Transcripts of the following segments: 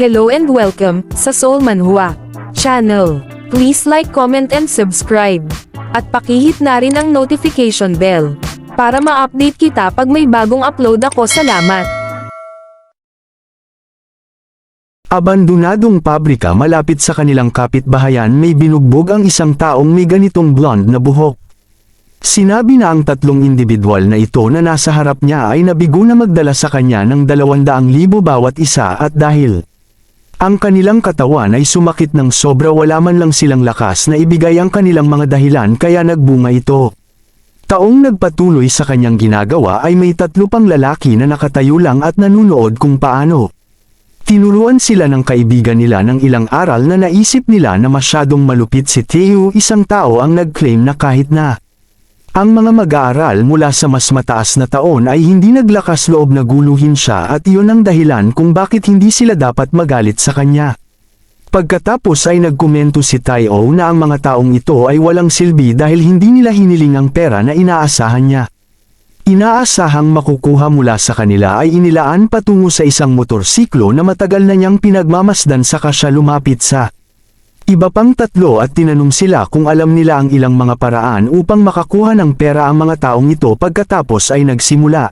Hello and welcome sa Soul Manhua channel. Please like, comment and subscribe. At pakihit na rin ang notification bell para ma-update kita pag may bagong upload ako. Salamat. Abandonadong pabrika malapit sa kanilang kapitbahayan, may binugbog ang isang taong may ganitong blonde na buhok. Sinabi na ang tatlong individual na ito na nasa harap niya ay nabigo na magdala sa kanya ng 200,000 bawat isa at dahil ang kanilang katawan ay sumakit ng sobra, wala man lang silang lakas na ibigay ang kanilang mga dahilan kaya nagbunga ito. Taong nagpatuloy sa kanyang ginagawa ay may 3 pang lalaki na nakatayo lang at nanunood kung paano. Tinuruan sila ng kaibigan nila ng ilang aral na naisip nila na masyadong malupit si Theo, isang tao ang nag-claim na kahit na ang mga mag-aaral mula sa mas mataas na taon ay hindi naglakas loob na guluhin siya at iyon ang dahilan kung bakit hindi sila dapat magalit sa kanya. Pagkatapos ay nagkomento si Taiyo na ang mga taong ito ay walang silbi dahil hindi nila hiniling ang pera na inaasahan niya. Inaasahang makukuha mula sa kanila ay inilaan patungo sa isang motorsiklo na matagal na niyang pinagmamasdan saka siya lumapit sa iba pang 3 at tinanong sila kung alam nila ang ilang mga paraan upang makakuha ng pera ang mga taong ito. Pagkatapos ay nagsimula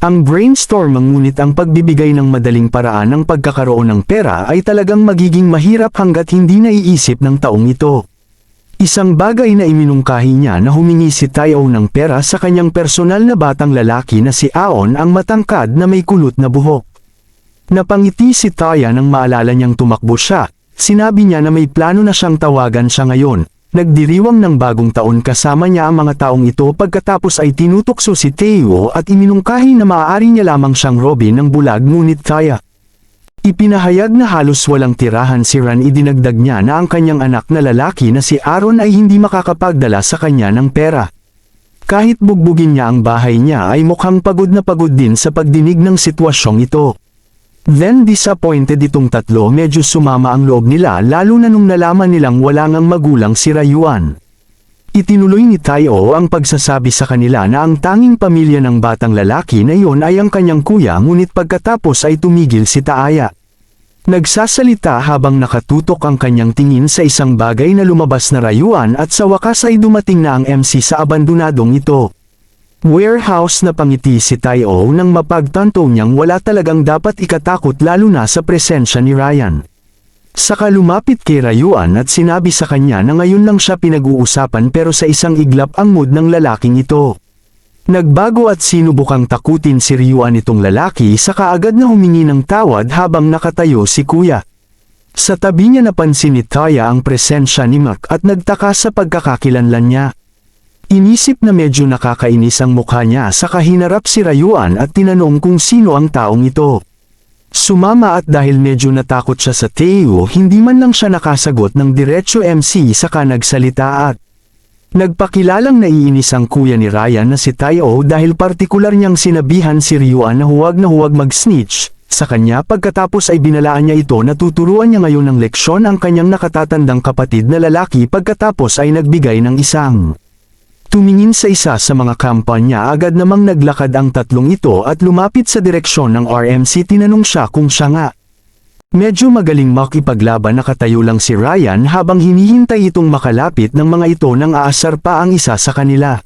ang brainstorm, ngunit ang pagbibigay ng madaling paraan ng pagkakaroon ng pera ay talagang magiging mahirap hanggat hindi naiisip ng taong ito. Isang bagay na iminungkahi niya na humingi si Taiyo ng pera sa kanyang personal na batang lalaki na si Aon, ang matangkad na may kulot na buhok. Napangiti si Taya nang maalala niyang tumakbo siya. Sinabi niya na may plano na siyang tawagan siya ngayon. Nagdiriwang ng bagong taon kasama niya ang mga taong ito. Pagkatapos ay tinutukso si Theo at iminungkahi na maaari niya lamang siyang Robin ng bulag, ngunit Taya ipinahayag na halos walang tirahan si Ran. Idinagdag niya na ang kanyang anak na lalaki na si Aaron ay hindi makakapagdala sa kanya ng pera. Kahit bugbugin niya ang bahay niya ay mukhang pagod na pagod din sa pagdinig ng sitwasyong ito. Then disappointed itong 3, medyo sumama ang loob nila lalo na nung nalaman nilang wala ngang magulang si Rayuan. Itinuloy ni Taiyo ang pagsasabi sa kanila na ang tanging pamilya ng batang lalaki na iyon ay ang kanyang kuya, ngunit pagkatapos ay tumigil si Taaya. Nagsasalita habang nakatutok ang kanyang tingin sa isang bagay na lumabas na Rayuan at sa wakas ay dumating na ang MC sa abandonadong ito. Warehouse. Na pangiti si Taiyo nang mapagtanto niyang wala talagang dapat ikatakot lalo na sa presensya ni Ryan. Saka lumapit kay Rayuan at sinabi sa kanya na ngayon lang siya pinag-uusapan, pero sa isang iglap ang mood ng lalaking ito. Nagbago at sinubukang takutin si Rayuan itong lalaki, saka agad na humingi ng tawad habang nakatayo si kuya. Sa tabi niya napansin ni Taya ang presensya ni Mac at nagtaka sa pagkakakilanlan niya. Inisip na medyo nakakainis ang mukha niya, saka hinarap si Rayuan at tinanong kung sino ang taong ito. Sumama at dahil medyo natakot siya sa Theo, hindi man lang siya nakasagot ng diretso MC, saka nagsalita at nagpakilalang naiinis ang kuya ni Ryan na si Taiyo dahil partikular niyang sinabihan si Rayuan na huwag mag-snitch sa kanya. Pagkatapos ay binalaan niya ito na tuturuan niya ngayon ng leksyon ang kanyang nakatatandang kapatid na lalaki. Pagkatapos ay nagbigay ng isang tumingin sa isa sa mga kampanya. Agad namang naglakad ang 3 ito at lumapit sa direksyon ng RMC. Tinanong siya kung siya nga medyo magaling makipaglaban. Nakatayo lang si Ryan habang hinihintay itong makalapit ng mga ito nang aasar pa ang isa sa kanila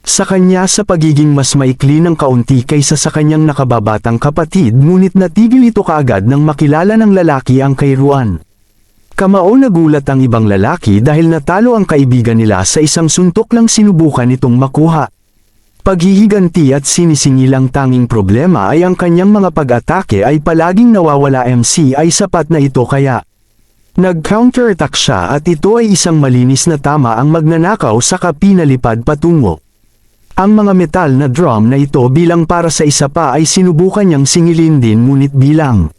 sa kanya sa pagiging mas maikli ng kaunti kaysa sa kanyang nakababatang kapatid, ngunit natigil ito kaagad nang makilala ng lalaki ang kay Ruan. Kamao nagulat ang ibang lalaki dahil natalo ang kaibigan nila sa isang suntok lang sinubukan itong makuha. Paghihiganti at sinisingilang tanging problema ay ang kanyang mga pag-atake ay palaging nawawala. MC ay sapat na ito kaya nag-counterattack siya at ito ay isang malinis na tama ang magnanakaw, saka pinalipad patungo ang mga metal na drum na ito bilang para sa isa pa ay sinubukan niyang singilin din, ngunit bilang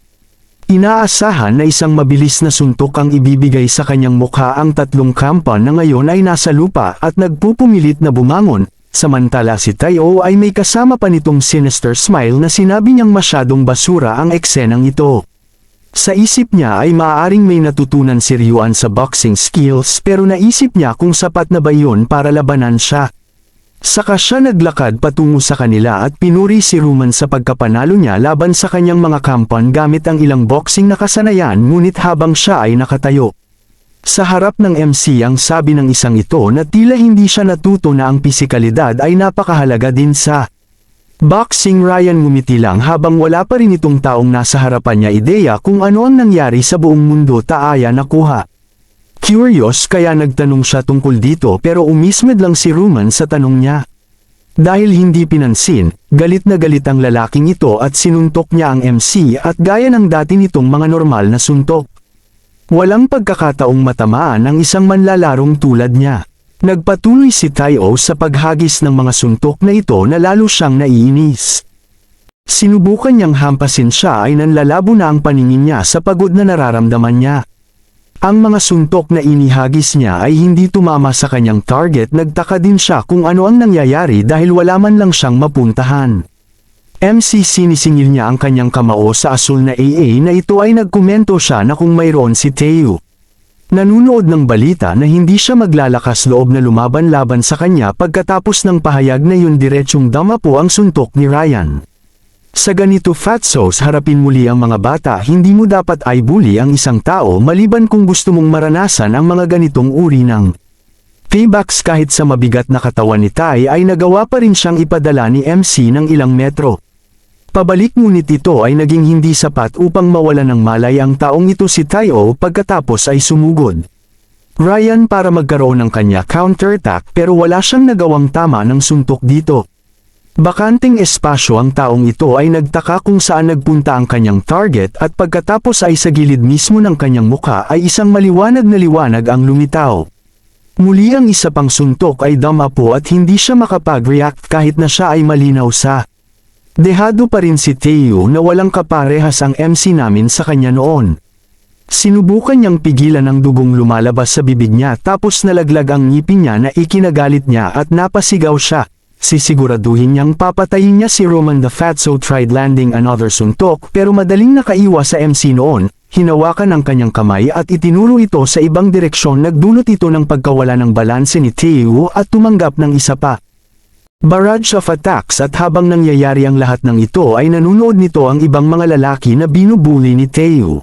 inaasahan na isang mabilis na suntok ang ibibigay sa kanyang mukha, ang 3 kampan na ngayon ay nasa lupa at nagpupumilit na bumangon. Samantala si Taiyo ay may kasama pa nitong sinister smile na sinabi niyang masyadong basura ang eksenang ito. Sa isip niya ay maaaring may natutunan si Rayuan sa boxing skills, pero naisip niya kung sapat na ba iyon para labanan siya. Saka siya naglakad patungo sa kanila at pinuri si Roman sa pagkapanalo niya laban sa kanyang mga kampan gamit ang ilang boxing na kasanayan ngunit habang siya ay nakatayo. Sa harap ng MC ang sabi ng isang ito na tila hindi siya natuto na ang pisikalidad ay napakahalaga din sa boxing. Ryan ngumiti lang habang wala pa rin itong taong nasa harapan niya ideya kung ano ang nangyari sa buong mundo taaya nakuha. Curious kaya nagtanong siya tungkol dito pero umismed lang si Roman sa tanong niya. Dahil hindi pinansin, galit na galit ang lalaking ito at sinuntok niya ang MC at gaya ng dati nitong mga normal na suntok. Walang pagkakataong matamaan ang isang manlalarong tulad niya. Nagpatuloy si Taiyo sa paghagis ng mga suntok na ito na lalo siyang naiinis. Sinubukan niyang hampasin siya ay nanlalabo na ang paningin niya sa pagod na nararamdaman niya. Ang mga suntok na inihagis niya ay hindi tumama sa kanyang target. Nagtaka din siya kung ano ang nangyayari dahil wala man lang siyang mapuntahan. MC sinisingil niya ang kanyang kamao sa asul na AA na ito ay nagkomento siya na kung mayroon si Teo. Nanunood ng balita na hindi siya maglalakas loob na lumaban-laban sa kanya pagkatapos ng pahayag na yun diretsyong dama po ang suntok ni Ryan. Sa ganito fatsos harapin muli ang mga bata, hindi mo dapat ay bully ang isang tao maliban kung gusto mong maranasan ang mga ganitong uri ng paybacks. Kahit sa mabigat na katawan ni Tai ay nagawa pa rin siyang ipadala ni MC ng ilang metro. Pabalik ngunit ito ay naging hindi sapat upang mawalan ng malay ang taong ito si Taiyo pagkatapos ay sumugod. Ryan para magkaroon ng kanya counterattack pero wala siyang nagawang tama ng suntok dito. Bakanting espasyo ang taong ito ay nagtaka kung saan nagpunta ang kanyang target at pagkatapos ay sa gilid mismo ng kanyang mukha ay isang maliwanag na liwanag ang lumitaw. Muli ang isa pang suntok ay dama po at hindi siya makapag-react kahit na siya ay malinaw sa dehado pa rin si Teo na walang kaparehas ang MC namin sa kanya noon. Sinubukan niyang pigilan ang dugong lumalabas sa bibig niya tapos nalaglag ang ngipin niya na ikinagalit niya at napasigaw siya. Sisiguraduhin niyang papatayin niya si Roman. The Fatso tried landing another suntok pero madaling nakaiwas sa MC noon. Hinawakan ang kanyang kamay at itinuro ito sa ibang direksyon. Nagdulot ito ng pagkawala ng balanse ni Teo at tumanggap ng isa pa barrage of attacks at habang nangyayari ang lahat ng ito ay nanunood nito ang ibang mga lalaki na binubuli ni Teo.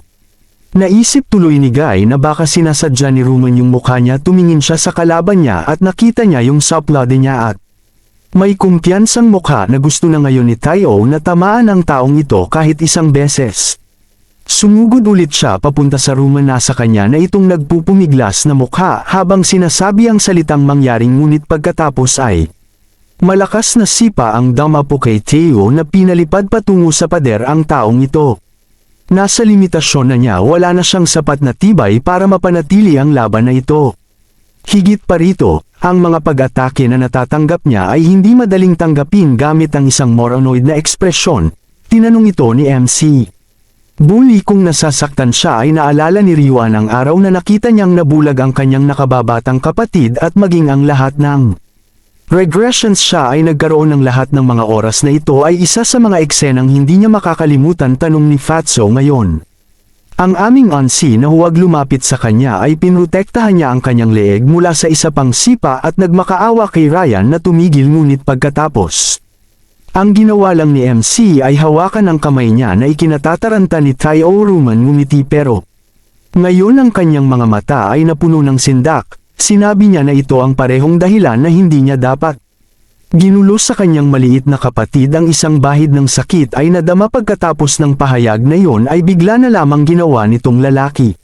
Naisip tuloy ni Guy na baka sinasadya ni Roman yung mukha niya. Tumingin siya sa kalaban niya at nakita niya yung saplade niya at may kumpiyansang mukha na gusto na ngayon ni Taiyo na tamaan ang taong ito kahit isang beses. Sumugod ulit siya papunta sa Roman na sa kanya na itong nagpupumiglas na mukha habang sinasabi ang salitang mangyaring ngunit pagkatapos ay malakas na sipa ang dama po kay Taiyo na pinalipad patungo sa pader ang taong ito. Nasa limitasyon na niya, wala na siyang sapat na tibay para mapanatili ang laban na ito. Higit pa rito, ang mga pag-atake na natatanggap niya ay hindi madaling tanggapin gamit ang isang moranoid na ekspresyon. Tinanong ito ni MC. Bully kung nasasaktan siya ay naalala ni Ryuan ang araw na nakita niyang nabulag ang kanyang nakababatang kapatid at maging ang lahat ng regressions. Siya ay nagkaroon ng lahat ng mga oras na ito ay isa sa mga eksenang hindi niya makakalimutan. Tanong ni Fatso ngayon. Ang aming onsi na huwag lumapit sa kanya ay pinrotektahan niya ang kanyang leeg mula sa isa pang sipa at nagmakaawa kay Ryan na tumigil ngunit pagkatapos. Ang ginawa lang ni MC ay hawakan ang kamay niya na ikinataranta ni Taiyo. Roman ngumiti pero ngayon ang kanyang mga mata ay napuno ng sindak. Sinabi niya na ito ang parehong dahilan na hindi niya dapat ginulo sa kanyang maliit na kapatid. Ang isang bahid ng sakit ay nadama pagkatapos ng pahayag na yon ay bigla na lamang ginawa nitong lalaki.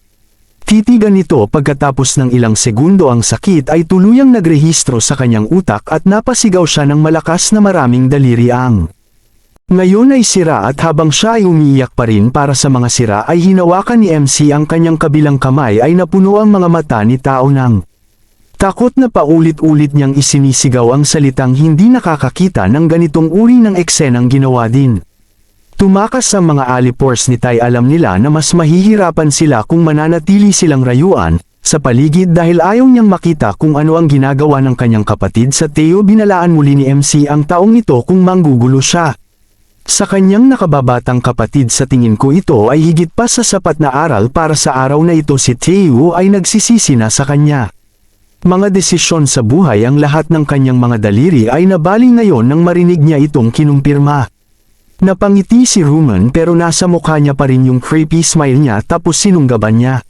Titigan nito pagkatapos ng ilang segundo ang sakit ay tuluyang nagrehistro sa kanyang utak at napasigaw siya ng malakas na maraming daliri ang ngayon ay sira at habang siya ay umiiyak pa rin para sa mga sira ay hinawakan ni MC ang kanyang kabilang kamay ay napuno ang mga mata ni Tao ng takot na paulit-ulit niyang isinisigaw ang salitang hindi nakakakita ng ganitong uri ng eksenang ginawa din. Tumakas ang mga alipors ni Tai. Alam nila na mas mahihirapan sila kung mananatili silang rayuan sa paligid dahil ayaw niyang makita kung ano ang ginagawa ng kanyang kapatid sa Teo. Binalaan muli ni MC ang taong ito kung manggugulo siya. Sa kanyang nakababatang kapatid, sa tingin ko ito ay higit pa sa sapat na aral para sa araw na ito. Si Teo ay nagsisisi na sa kanya. Mga desisyon sa buhay ang lahat ng kanyang mga daliri ay nabali ngayon nang marinig niya itong kinumpirma. Napangiti si Roman pero nasa mukha niya pa rin yung creepy smile niya tapos sinunggaban niya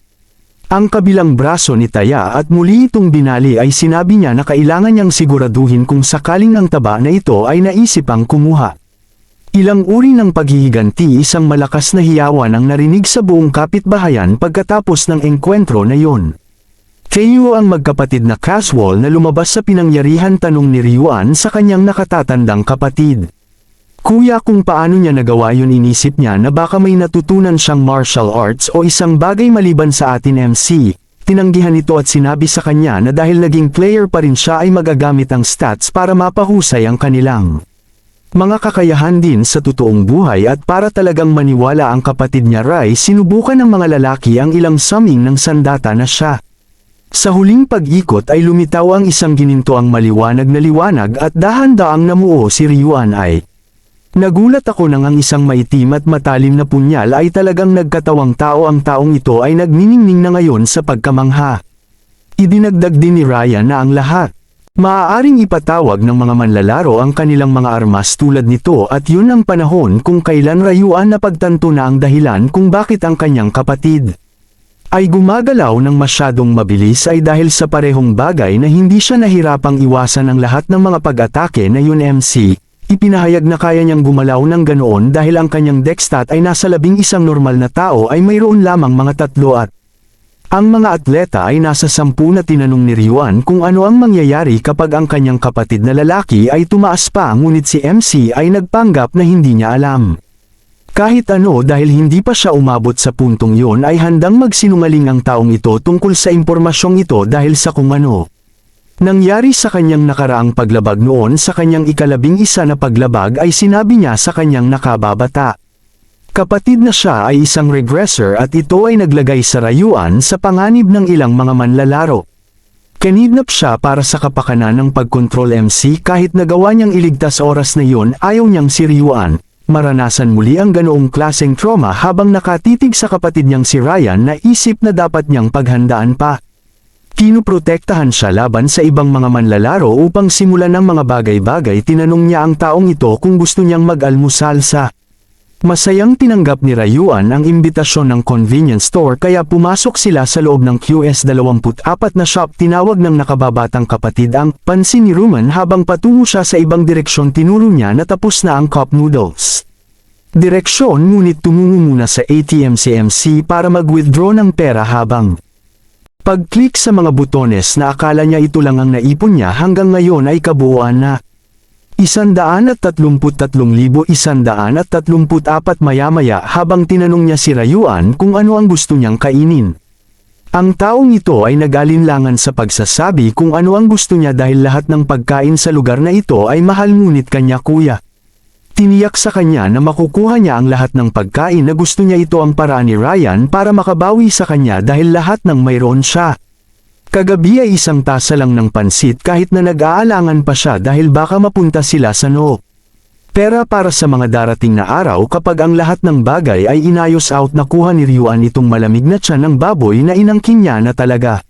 ang kabilang braso ni Taya at muli itong binali ay sinabi niya na kailangan niyang siguraduhin kung sakaling ang taba na ito ay naisip ang kumuha. Ilang uri ng paghihiganti isang malakas na hiyawan ang narinig sa buong kapitbahayan pagkatapos ng engkwentro na yon. Kayo ang magkapatid na Caswall na lumabas sa pinangyarihan tanong ni Ryuan sa kanyang nakatatandang kapatid. Kuya kung paano niya nagawa yun inisip niya na baka may natutunan siyang martial arts o isang bagay maliban sa atin MC. Tinanggihan ito at sinabi sa kanya na dahil naging player pa rin siya ay magagamit ang stats para mapahusay ang kanilang mga kakayahan din sa totoong buhay at para talagang maniwala ang kapatid niya Rai sinubukan ng mga lalaki ang ilang summing ng sandata na siya. Sa huling pag-ikot ay lumitaw ang isang ginintoang maliwanag na liwanag at dahan-daang namuo si Ryuan ay. Nagulat ako nang ang isang maitim at matalim na punyal ay talagang nagkatawang tao ang taong ito ay nagniningning na ngayon sa pagkamangha. Idinagdag din ni Ryan na ang lahat. Maaaring ipatawag ng mga manlalaro ang kanilang mga armas tulad nito at yun ang panahon kung kailan Ryuan napagtanto na ang dahilan kung bakit ang kanyang kapatid ay gumagalaw ng masyadong mabilis ay dahil sa parehong bagay na hindi siya nahirapang iwasan ang lahat ng mga pag-atake na yun MC. Ipinahayag na kaya niyang gumalaw ng ganoon dahil ang kanyang dexstat ay nasa 11 normal na tao ay mayroon lamang mga 3 at ang mga atleta ay nasa 10 na tinanong ni Ryuan kung ano ang mangyayari kapag ang kanyang kapatid na lalaki ay tumaas pa ngunit si MC ay nagpanggap na hindi niya alam. Kahit ano dahil hindi pa siya umabot sa puntong yon ay handang magsinungaling ang taong ito tungkol sa impormasyong ito dahil sa kung ano nangyari sa kanyang nakaraang paglabag noon sa kanyang ika-11 na paglabag ay sinabi niya sa kanyang nakababata. Kapatid na siya ay isang regressor at ito ay naglagay sa rayuan sa panganib ng ilang mga manlalaro. Kinidnap siya para sa kapakanan ng pagkontrol MC kahit nagawa niyang iligtas oras na yon ayaw niyang si Ryuan. Maranasan muli ang ganoong klaseng trauma habang nakatitig sa kapatid niyang si Ryan na isip na dapat niyang paghandaan pa. Kinuprotektahan siya laban sa ibang mga manlalaro upang simulan ng mga bagay-bagay. Tinanong niya ang taong ito kung gusto niyang mag-almusal sa. Masayang tinanggap ni Ryuan ang imbitasyon ng convenience store kaya pumasok sila sa loob ng QS24 na shop. Tinawag ng nakababatang kapatid ang pansin ni Roman habang patungo siya sa ibang direksyon. Tinuro niya na tapos na ang cup noodles direksyon ngunit tumungo muna sa ATM si MC para mag-withdraw ng pera habang pag-click sa mga butones na akala niya ito lang ang naipon niya hanggang ngayon ay kabuuan na 133,134 maya-maya habang tinanong niya si Ryuan kung ano ang gusto niyang kainin. Ang taong ito ay nag-alinlangan sa pagsasabi kung ano ang gusto niya dahil lahat ng pagkain sa lugar na ito ay mahal ngunit kanya kuya. Tiniyak sa kanya na makukuha niya ang lahat ng pagkain na gusto niya. Ito ang paraan ni Ryan para makabawi sa kanya dahil lahat ng mayroon siya. Kagabi ay isang tasa lang ng pansit kahit na nag-aalangan pa siya dahil baka mapunta sila sa noo. Pera para sa mga darating na araw kapag ang lahat ng bagay ay inayos out. Nakuha ni Ryuan itong malamig na tiyan ng baboy na inangkin niya na talaga.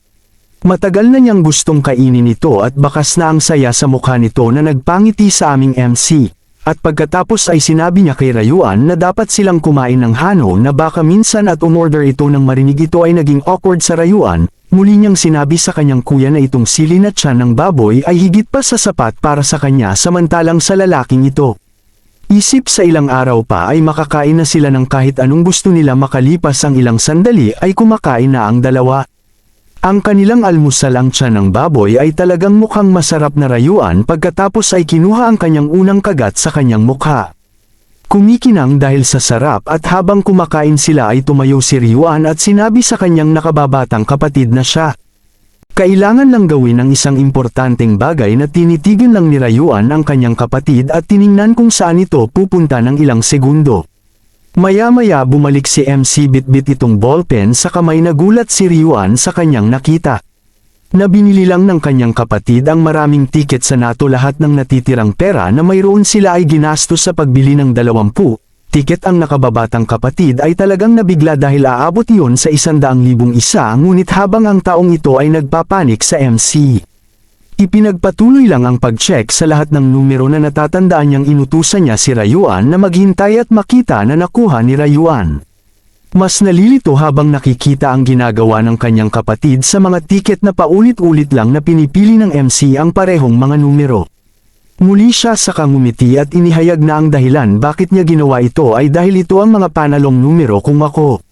Matagal na niyang gustong kainin ito at bakas na ang saya sa mukha nito na nagpangiti sa aming MC. At pagkatapos ay sinabi niya kay Ryuan na dapat silang kumain ng hano na baka minsan at umorder ito nang marinig ito ay naging awkward sa Ryuan. Muli niyang sinabi sa kanyang kuya na itong sili na tiyan ng baboy ay higit pa sa sapat para sa kanya samantalang sa lalaking ito. Isip sa ilang araw pa ay makakain na sila ng kahit anong gusto nila makalipas ang ilang sandali ay kumakain na ang dalawa. Ang kanilang almusal ang tiyan ng baboy ay talagang mukhang masarap na Ryuan pagkatapos ay kinuha ang kanyang unang kagat sa kanyang mukha. Kumikinang dahil sa sarap at habang kumakain sila ay tumayo si Ryuan at sinabi sa kanyang nakababatang kapatid na siya. Kailangan lang gawin ang isang importanteng bagay na tinitigan lang ni Ryuan ang kanyang kapatid at tiningnan kung saan ito pupunta ng ilang segundo. Maya-maya bumalik si MC bitbit itong ballpen sa kamay. Nagulat si Ryuan sa kanyang nakita. Nabinili lang ng kanyang kapatid ang maraming tiket sa NATO. Lahat ng natitirang pera na mayroon sila ay ginastos sa pagbili ng 20 tiket ang nakababatang kapatid ay talagang nabigla dahil aabot iyon sa 100,000 isa, ngunit habang ang taong ito ay nagpapanik sa MC. Ipinagpatuloy lang ang pag-check sa lahat ng numero na natatandaan niyang inutusan niya si Rayuan na maghintay at makita na nakuha ni Rayuan. Mas nalilito habang nakikita ang ginagawa ng kanyang kapatid sa mga tiket na paulit-ulit lang na pinipili ng MC ang parehong mga numero. Muli siya sa ngumiti at inihayag na ang dahilan bakit niya ginawa ito ay dahil ito ang mga panalong numero kung ako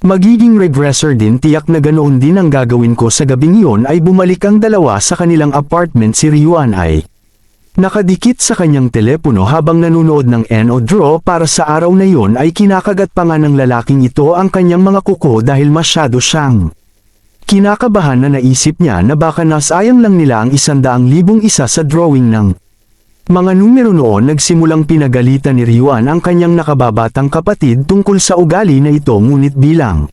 magiging regressor din, tiyak na ganoon din ang gagawin ko sa gabing iyon. Ay bumalik ang dalawa sa kanilang apartment. Si Rayuan ay nakadikit sa kanyang telepono habang nanonood ng NO Draw. Para sa araw na iyon ay kinakagat pa nga ng lalaking ito ang kanyang mga kuko dahil masyado siyang kinakabahan na naisip niya na baka nasayang lang nila ang 100,000 isa sa drawing ng mga numero. Noon nagsimulang pinagalitan ni Rayuan ang kanyang nakababatang kapatid tungkol sa ugali na ito, ngunit bilang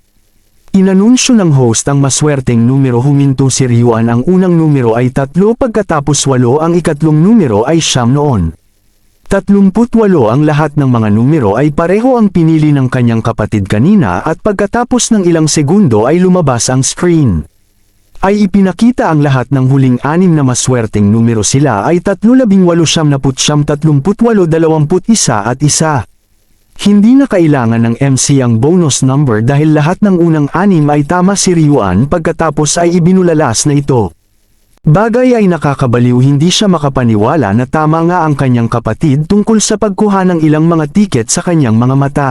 inanunsyo ng host ang maswerteng numero, huminto si Rayuan. Ang unang numero ay 3 pagkatapos 8, ang ikatlong numero ay 9 noon. 38 ang lahat ng mga numero ay pareho ang pinili ng kanyang kapatid kanina at pagkatapos ng ilang segundo ay lumabas ang screen. Ay ipinakita ang lahat ng huling 6 na maswerteng numero. Sila ay 3, 18, 19, 38, 21 at 1. Hindi na kailangan ng MC ang bonus number dahil lahat ng unang 6 ay tama. Si Rayuan pagkatapos ay ibinulalas na ito. Bagay ay nakakabaliw, hindi siya makapaniwala na tama nga ang kanyang kapatid tungkol sa pagkuha ng ilang mga tiket sa kanyang mga mata.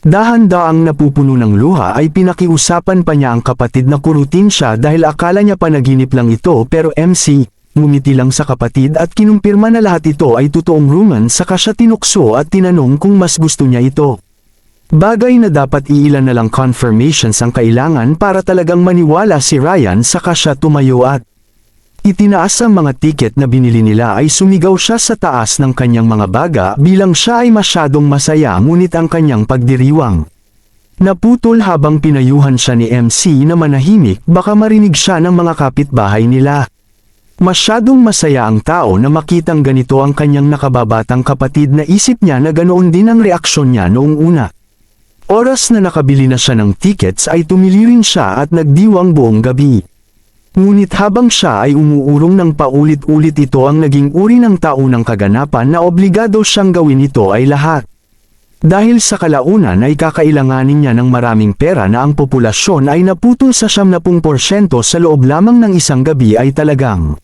Dahan-daang napupuno ng luha ay pinakiusapan pa niya ang kapatid na kurutin siya dahil akala niya panaginip lang ito, pero MC, ngumiti lang sa kapatid at kinumpirma na lahat ito ay totoong ruman. Saka siya tinukso at tinanong kung mas gusto niya ito. Bagay na dapat iilan na lang confirmations ang kailangan para talagang maniwala si Ryan. Saka siya tumayo at itinaas ang mga tiket na binili nila. Ay sumigaw siya sa taas ng kanyang mga baga bilang siya ay masyadong masaya, ngunit ang kanyang pagdiriwang naputol habang pinayuhan siya ni MC na manahimik, baka marinig siya ng mga kapitbahay nila. Masyadong masaya ang tao na makitang ganito ang kanyang nakababatang kapatid. Naisip niya na ganoon din ang reaksyon niya noong una. Oras na nakabili na siya ng tickets ay tumilirin siya at nagdiwang buong gabi. Ngunit habang siya ay umuurong ng paulit-ulit, ito ang naging uri ng taunang kaganapan na obligado siyang gawin. Ito ay lahat dahil sa kalaunan ay kakailanganin niya ng maraming pera na ang populasyon ay naputol sa 70% sa loob lamang ng isang gabi. Ay talagang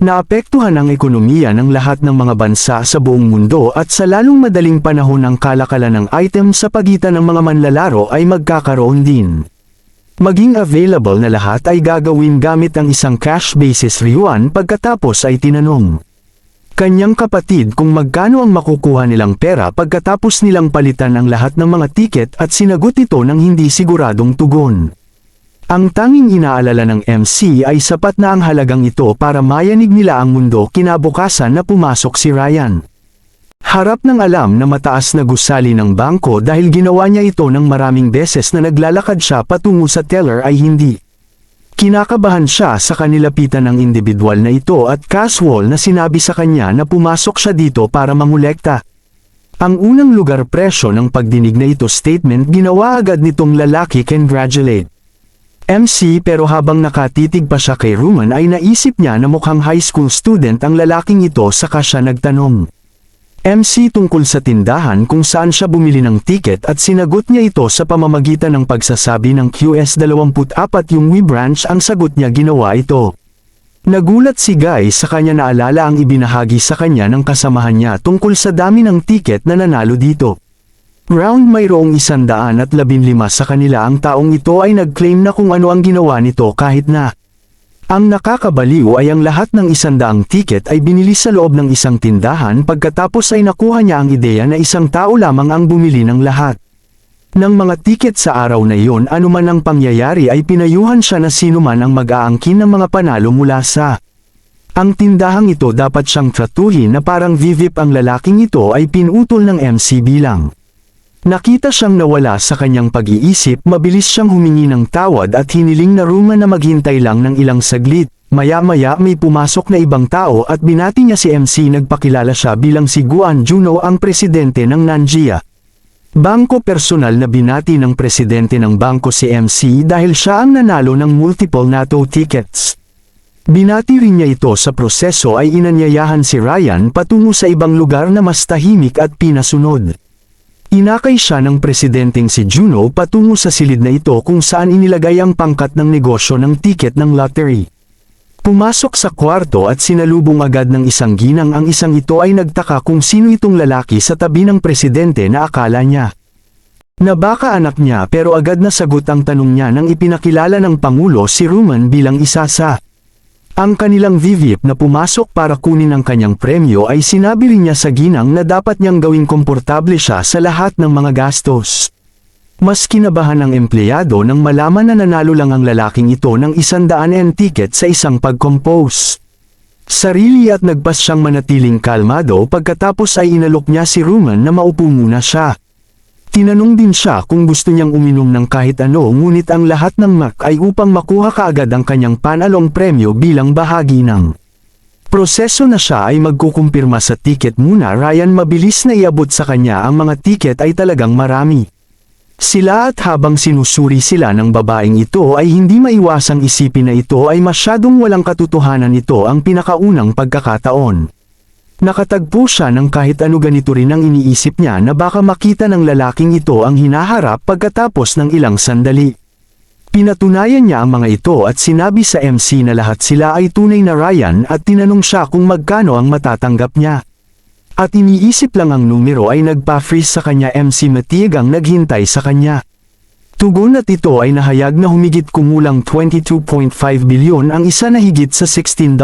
naapektuhan ang ekonomiya ng lahat ng mga bansa sa buong mundo, at sa lalong madaling panahon ang kalakalan ng item sa pagitan ng mga manlalaro ay magkakaroon din. Maging available na lahat ay gagawin gamit ang isang cash basis. Rayuan pagkatapos ay tinanong kanyang kapatid kung magkano ang makukuha nilang pera pagkatapos nilang palitan ang lahat ng mga tiket, at sinagot ito ng hindi siguradong tugon. Ang tanging inaalala ng MC ay sapat na ang halagang ito para mayanig nila ang mundo. Kinabukasan na pumasok si Ryan. Harap ng alam na mataas na gusali ng bangko dahil ginawa niya ito ng maraming beses na naglalakad siya patungo sa teller, ay hindi kinakabahan siya sa kanilapitan ng individual na ito at casual na sinabi sa kanya na pumasok siya dito para mangolekta. Ang unang lugar presyo ng pagdinig na ito statement, ginawa agad nitong lalaki congratulate MC, pero habang nakatitig pa siya kay Ruman ay naisip niya na mukhang high school student ang lalaking ito. Saka siya nagtanong MC tungkol sa tindahan kung saan siya bumili ng tiket, at sinagot niya ito sa pamamagitan ng pagsasabi ng QS24 yung We Branch. Ang sagot niya, ginawa ito. Nagulat si Guy sa kanya, naalala ang ibinahagi sa kanya ng kasamahan niya tungkol sa dami ng tiket na nanalo dito. Round mayroong 115 sa kanila. Ang taong ito ay nag-claim na kung ano ang ginawa nito, kahit na ang nakakabaliw ay ang lahat ng 100 tiket ay binili sa loob ng isang tindahan. Pagkatapos ay nakuha niya ang ideya na isang tao lamang ang bumili ng lahat ng mga tiket sa araw na iyon. Anuman ang pangyayari ay pinayuhan siya na sinuman ang mag-aangkin ng mga panalo mula sa ang tindahang ito. Dapat siyang tratuhin na parang vivip. Ang lalaking ito ay pinutol ng MC bilang nakita siyang nawala sa kanyang pag-iisip. Mabilis siyang humingi ng tawad at hiniling na Ruman na maghintay lang ng ilang saglit. Maya-maya may pumasok na ibang tao at binati niya si MC. Nagpakilala siya bilang si Guan Juno, ang presidente ng Nanjia Bangko personal na binati ng presidente ng bangko si MC dahil siya ang nanalo ng multiple NATO tickets. Binati rin niya ito sa proseso ay inanyayahan si Ryan patungo sa ibang lugar na mas tahimik at pinasunod. Inakay siya ng presidenteng si Juno patungo sa silid na ito kung saan inilagay ang pangkat ng negosyo ng ticket ng lottery. Pumasok sa kwarto at sinalubong agad ng isang ginang ang isang ito ay nagtaka kung sino itong lalaki sa tabi ng presidente na akala niya na baka anak niya pero agad na sagot ang tanong niya nang ipinakilala ng Pangulo si Roman bilang isa sa ang kanilang VIP na pumasok para kunin ang kanyang premyo ay sinabi rin niya sa ginang na dapat niyang gawing komportable siya sa lahat ng mga gastos. Mas kinabahan ang empleyado nang malaman na nanalo lang ang lalaking ito ng 100 yen ticket sa isang pag-compose. Sarili at nagpas siyang manatiling kalmado pagkatapos ay inalok niya si Roman na maupo muna siya. Tinanong din siya kung gusto niyang uminom ng kahit ano ngunit ang lahat ng Mac ay upang makuha kaagad ang kanyang panalong premyo bilang bahagi ng proseso na siya ay magkukumpirma sa ticket muna. Ryan mabilis na iabot sa kanya ang mga ticket ay talagang marami. Sila at habang sinusuri sila ng babaeng ito ay hindi maiwasang isipin na ito ay masyadong walang katotohanan. Ito ang pinakaunang pagkakataon. Nakatagpo siya ng kahit ano. Ganito rin ang iniisip niya na baka makita ng lalaking ito ang hinaharap pagkatapos ng ilang sandali. Pinatunayan niya ang mga ito at sinabi sa MC na lahat sila ay tunay na Ryan at tinanong siya kung magkano ang matatanggap niya. At iniisip lang ang numero ay nagpa-freeze sa kanya. MC matigang naghintay sa kanya. Tugon at ito ay nahayag na humigit kumulang 22.5 bilyon ang isa na higit sa $16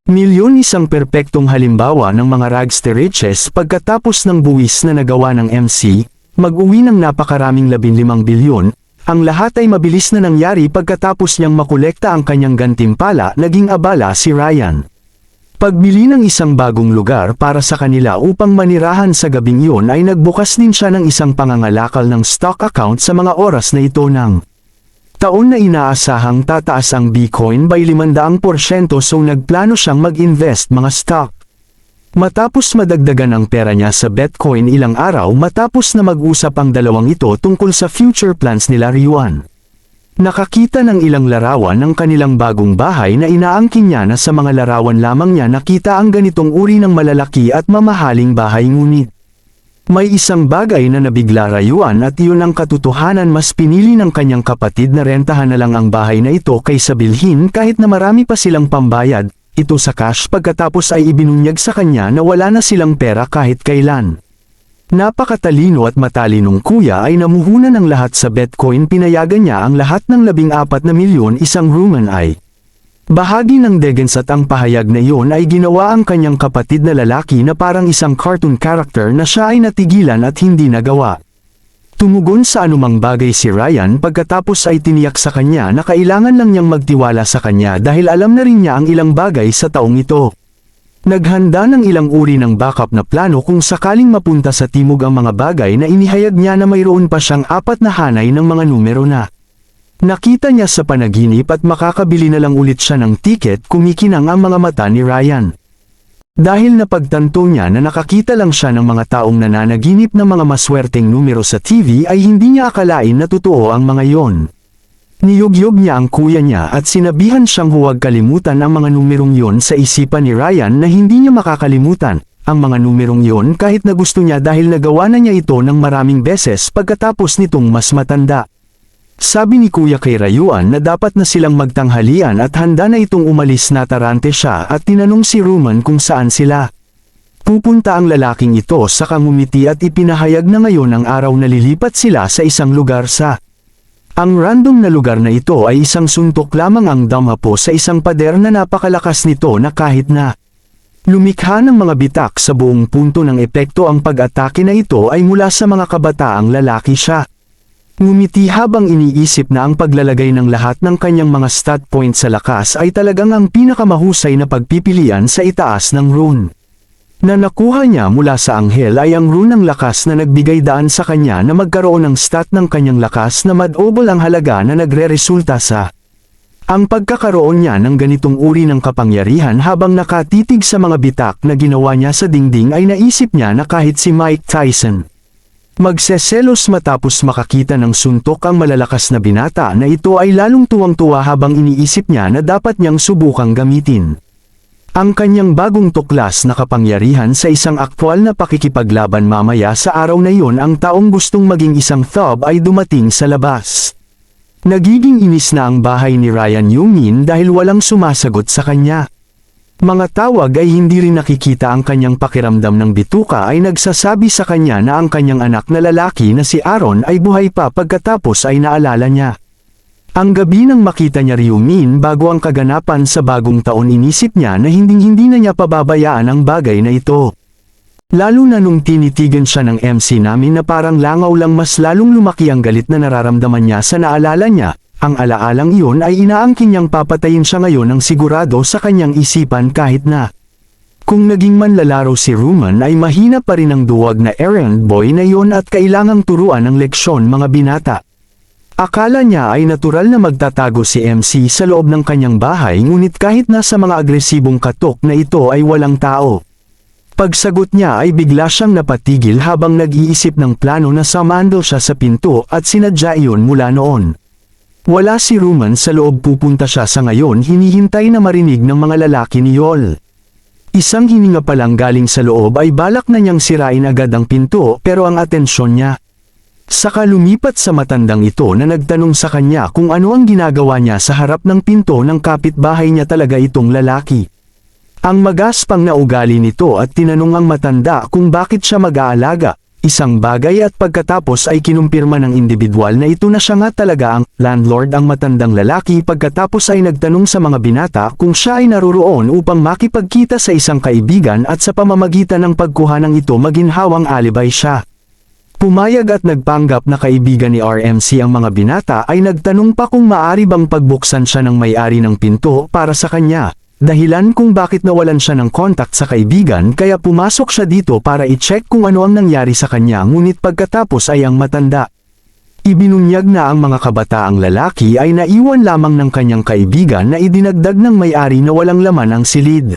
milyon. Isang perpektong halimbawa ng mga rags to riches pagkatapos ng buwis na nagawa ng MC, mag-uwi ng napakaraming 15 bilyon, ang lahat ay mabilis na nangyari pagkatapos niyang makolekta ang kanyang gantimpala. Naging abala si Ryan. Pagbili ng isang bagong lugar para sa kanila upang manirahan sa gabing iyon ay nagbukas din siya ng isang pangangalakal ng stock account sa mga oras na ito ng taon na inaasahang tataas ang Bitcoin by 500%, so nagplano siyang mag-invest mga stock. Matapos madagdagan ang pera niya sa Bitcoin ilang araw matapos na mag-usap ang dalawang ito tungkol sa future plans nila Ryan. Nakakita ng ilang larawan ng kanilang bagong bahay na inaangkin niya na sa mga larawan lamang niya nakita ang ganitong uri ng malalaki at mamahaling bahay ngunit may isang bagay na nabigla Ryan at iyon ang katotohanan. Mas pinili ng kanyang kapatid na rentahan na lang ang bahay na ito kaysa bilhin kahit na marami pa silang pambayad ito sa cash pagkatapos ay ibinunyag sa kanya na wala na silang pera kahit kailan. Napakatalino at matalinong kuya ay namuhunan ng lahat sa Bitcoin. Pinayagan niya ang lahat ng 14 na milyon. Isang Roman ay bahagi ng degens at ang pahayag na iyon ay ginawa ang kanyang kapatid na lalaki na parang isang cartoon character na siya ay natigilan at hindi nagawa tumugon sa anumang bagay si Ryan pagkatapos ay tiniyak sa kanya na kailangan lang niyang magtiwala sa kanya dahil alam na rin niya ang ilang bagay sa taong ito. Naghanda ng ilang uri ng backup na plano kung sakaling mapunta sa timog ang mga bagay na inihayag niya na mayroon pa siyang 4 na hanay ng mga numero na nakita niya sa panaginip at makakabili na lang ulit siya ng ticket. Kumikinang ang mga mata ni Ryan. Dahil napagtanto niya na nakakita lang siya ng mga taong nananaginip ng mga maswerteng numero sa TV ay hindi niya akalain na totoo ang mga yon. Niyugyog niya ang kuya niya at sinabihan siyang huwag kalimutan ang mga numerong yon. Sa isipan ni Ryan na hindi niya makakalimutan ang mga numerong yon kahit na gusto niya dahil nagawa na niya ito ng maraming beses pagkatapos nitong mas matanda. Sabi ni kuya kay Rayuan na dapat na silang magtanghalian at handa na itong umalis. Natarante siya at tinanong si Roman kung saan sila pupunta. Ang lalaking ito sa ngumiti at ipinahayag na ngayon ang araw na lilipat sila sa isang lugar sa ang random na lugar na ito ay isang suntok lamang ang damapo sa isang pader na napakalakas nito na kahit na lumikha ng mga bitak sa buong punto ng epekto ang pag-atake na ito ay mula sa mga kabataang lalaki. Siya ngumiti habang iniisip na ang paglalagay ng lahat ng kanyang mga stat points sa lakas ay talagang ang pinakamahusay na pagpipilian sa itaas ng rune na nakuha niya mula sa anghel ay ang rune ng lakas na nagbigay daan sa kanya na magkaroon ng stat ng kanyang lakas na madobol ang halaga na nagre-resulta sa ang pagkakaroon niya ng ganitong uri ng kapangyarihan. Habang nakatitig sa mga bitak na ginawa niya sa dingding ay naisip niya na kahit si Mike Tyson Magseselos matapos makakita ng suntok ang malalakas na binata na ito ay lalong tuwang-tuwa habang iniisip niya na dapat niyang subukang gamitin ang kanyang bagong tuklas na kapangyarihan sa isang aktwal na pakikipaglaban. Mamaya sa araw na iyon, ang taong gustong maging isang thug ay dumating sa labas. Nagiging inis na ang bahay ni Ryan Yumin dahil walang sumasagot sa kanya. Mga tawag ay hindi rin nakikita. Ang kanyang pakiramdam ng bituka ay nagsasabi sa kanya na ang kanyang anak na lalaki na si Aaron ay buhay pa. Pagkatapos ay naalala niya ang gabi nang makita niya Yumin bago ang kaganapan sa bagong taon. Inisip niya na hinding-hindi na niya pababayaan ang bagay na ito. Lalo na nung tinitigan siya ng MC namin na parang langaw lang, mas lalong lumaki ang galit na nararamdaman niya sa naalala niya. Ang alaalang iyon ay inaangkin niyang papatayin siya ngayon ng sigurado sa kanyang isipan kahit na kung naging manlalaro si Ruman ay mahina pa rin ang duwag na errand boy na iyon at kailangang turuan ng leksyon mga binata. Akala niya ay natural na magtatago si MC sa loob ng kanyang bahay, ngunit kahit nasa mga agresibong katok na ito ay walang tao. Pagsagot niya ay bigla siyang napatigil habang nag-iisip ng plano na sumandal siya sa pinto at sinadya iyon mula noon. Wala si Ruman sa loob. Pupunta siya sa ngayon. Hinihintay na marinig ng mga lalaki ni Yol. Isang hininga pa lang galing sa loob ay balak na niyang sirain agad ang pinto, pero ang atensyon niya saka lumipat sa matandang ito na nagtanong sa kanya kung ano ang ginagawa niya sa harap ng pinto ng kapitbahay niya. Talaga itong lalaki ang magaspang na ugali nito at tinanong ang matanda kung bakit siya mag-aalaga. Isang bagay at pagkatapos ay kinumpirma ng individual na ito na siya nga talaga ang landlord. Ang matandang lalaki pagkatapos ay nagtanong sa mga binata kung siya ay naroroon upang makipagkita sa isang kaibigan at sa pamamagitan ng pagkuha ng ito maginhawang alibay siya. Pumayag at nagpanggap na kaibigan ni RMC ang mga binata ay nagtanong pa kung maaari bang pagbuksan siya ng may-ari ng pinto para sa kanya. Dahilan kung bakit nawalan siya ng kontak sa kaibigan, kaya pumasok siya dito para i-check kung ano ang nangyari sa kanya, ngunit pagkatapos ay ang matanda ibinunyag na ang mga kabataang lalaki ay naiwan lamang ng kanyang kaibigan na idinagdag ng may-ari na walang laman ang silid.